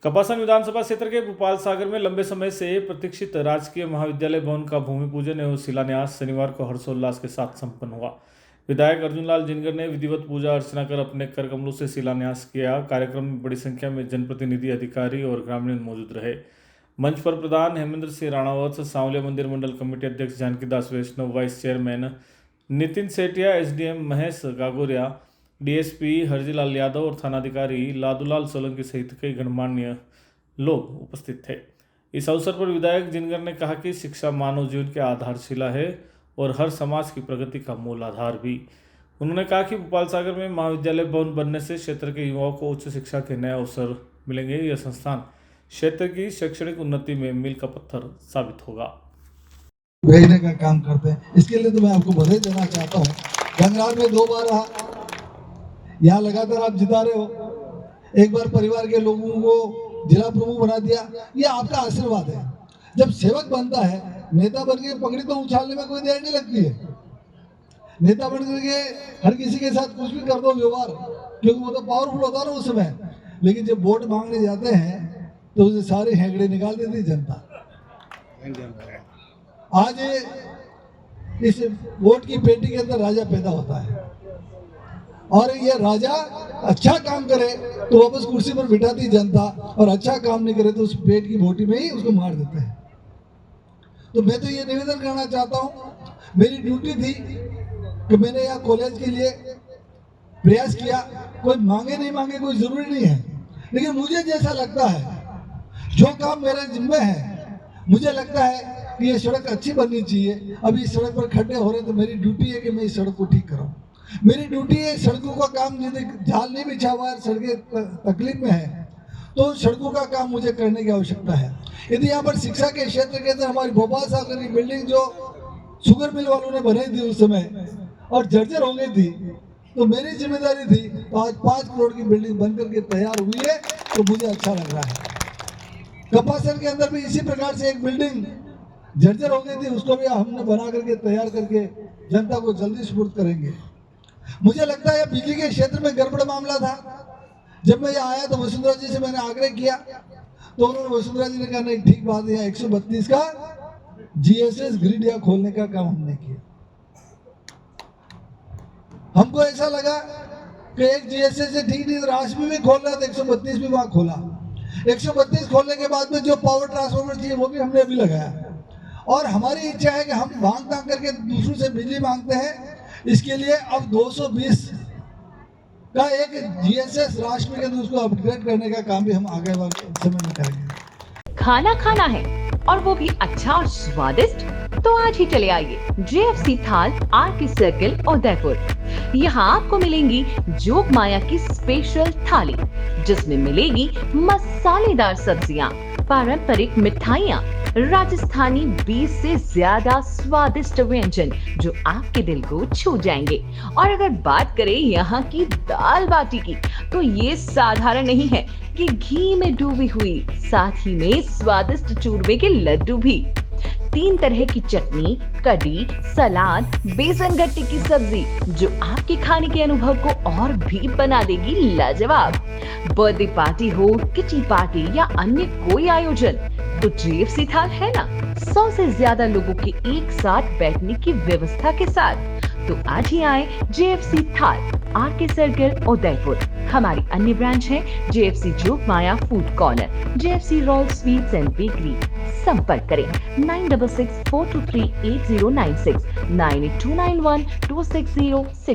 कपासन विधानसभा क्षेत्र के गोपाल सागर में लंबे समय से प्रतीक्षित राजकीय महाविद्यालय भवन का भूमि पूजन एवं शिलान्यास शनिवार को हर्षोल्लास के साथ संपन्न हुआ। विधायक अर्जुन लाल जिनगर ने विधिवत पूजा अर्चना कर अपने कर कमलों से शिलान्यास किया। कार्यक्रम में बड़ी संख्या में जनप्रतिनिधि, अधिकारी और ग्रामीण मौजूद रहे। मंच पर प्रधान हेमेंद्र सिंह राणावत, सांवलिया मंदिर मंडल कमेटी अध्यक्ष Janki Das Vaishnav, vice chairman Nitin Sethia, SDM Mahesh Gagoria, DSP Harjilal Yadav और थानाधिकारी लादूलाल सोलंकी सहित कई गणमान्य लोग उपस्थित थे। इस अवसर पर विधायक जिनगर ने कहा कि शिक्षा मानव जीवन की आधारशिला है और हर समाज की प्रगति का मूल आधार भी। उन्होंने कहा कि गोपाल सागर में महाविद्यालय भवन बनने से क्षेत्र के युवाओं को उच्च शिक्षा के नए अवसर मिलेंगे। यह संस्थान क्षेत्र की शैक्षणिक उन्नति में मील का पत्थर साबित होगा। भेजने का काम करते हैं, इसके लिए तो मैं आपको बधाई देना चाहता हूँ। गंगरार में 2 बार रहा, यहाँ लगातार आप जिता रहे हो। एक बार परिवार के लोगों को जिला प्रमुख बना दिया, ये आपका आशीर्वाद है। जब सेवक बनता है, नेता बन के पगड़ी तो उछालने में कोई देर नहीं लगती है। नेता बन करके हर किसी के साथ कुछ भी कर दो व्यवहार, क्योंकि वो तो पावरफुल होता है ना उस समय। लेकिन जब वोट मांगने जाते हैं तो उसे सारे हेगड़े निकाल देती जनता। आज इस वोट की पेटी के अंदर राजा पैदा होता है और ये राजा अच्छा काम करे तो वापस कुर्सी पर बिठाती जनता, और अच्छा काम नहीं करे तो उस पेट की बोटी में ही उसको मार देते हैं। तो मैं तो ये निवेदन करना चाहता हूँ, मेरी ड्यूटी थी कि मैंने यहाँ कॉलेज के लिए प्रयास किया। कोई मांगे नहीं मांगे कोई जरूरी नहीं है, लेकिन मुझे जैसा लगता है, जो काम मेरे जिम्मे है, मुझे लगता है कि ये सड़क अच्छी बननी चाहिए। अभी इस सड़क पर खड्डे हो रहे तो मेरी ड्यूटी है कि मैं इस सड़क को ठीक कराऊं। मेरी ड्यूटी है, सड़कों का काम यदि जाल नहीं बिछा हुआ है, सड़कें तकलीफ में है, तो सड़कों का काम मुझे करने की आवश्यकता है। यदि यहाँ पर शिक्षा के क्षेत्र के अंदर हमारी गोपाल सागर की बिल्डिंग जो शुगर मिल वालों ने बनाई थी उस समय और जर्जर हो गई थी, तो मेरी जिम्मेदारी थी। तो आज 5 करोड़ की बिल्डिंग बनकर के तैयार हुई है, तो मुझे अच्छा लग रहा है। कपासन के अंदर भी इसी प्रकार से एक बिल्डिंग जर्जर हो गई थी, उसको भी हमने बना करके तैयार करके जनता को जल्दी सुपुर्द करेंगे। मुझे लगता है बिजली के क्षेत्र में गड़बड़ मामला था। जब मैं यहाँ आया तो वसुंधरा जी से मैंने आग्रह किया, तो उन्होंने वसुंधरा जी ने कहा नहीं ठीक बात है, 132 का जीएसएस ग्रिड यहाँ खोलने का काम हमने किया। हमको ऐसा लगा कि एक जीएसएस से ठीक नहीं, राष्ट्र में भी खोल रहा था, 132 भी वहां खोला। 132 खोलने के बाद में जो पावर ट्रांसफॉर्मर चाहिए वो भी हमने अभी लगाया। और हमारी इच्छा है कि हम मांग करके दूसरों से बिजली मांगते हैं। इसके लिए अब 220 का एक जीएसएस राष्ट्र में के अंदर उसको अपग्रेड करने का काम भी हम आगे वाले समय में करेंगे। खाना खाना है और वो भी अच्छा और स्वादिष्ट, तो आज ही चले आइए जेएफसी थाल आरके सर्किल उदयपुर। यहाँ आपको मिलेंगी जोग माया की स्पेशल थाली, जिसमें मिलेगी मसालेदार सब्जियाँ, पारंपरिक मिठाइयाँ, राजस्थानी 20 से ज्यादा स्वादिष्ट व्यंजन जो आपके दिल को छू जाएंगे। और अगर बात करें यहाँ की दाल बाटी की, तो ये साधारण नहीं है कि घी में डूबी हुई, साथ ही में स्वादिष्ट चूरमे के लड्डू भी, 3 तरह की चटनी, कढ़ी, सलाद, बेसन गट्टे की सब्जी, जो आपके खाने के अनुभव को और भी बना देगी लाजवाब। बर्थडे पार्टी हो, किटी पार्टी या अन्य कोई आयोजन, तो जेएफसी थाल है ना। 100 से ज्यादा लोगों के एक साथ बैठने की व्यवस्था के साथ। तो आज ही आए जेएफसी थाल आरके सर्किल उदयपुर। हमारी अन्य ब्रांच है JFC Jog Maya food corner, JFC royal sweets and bakery. संपर्क करें 9664238096, 982912606।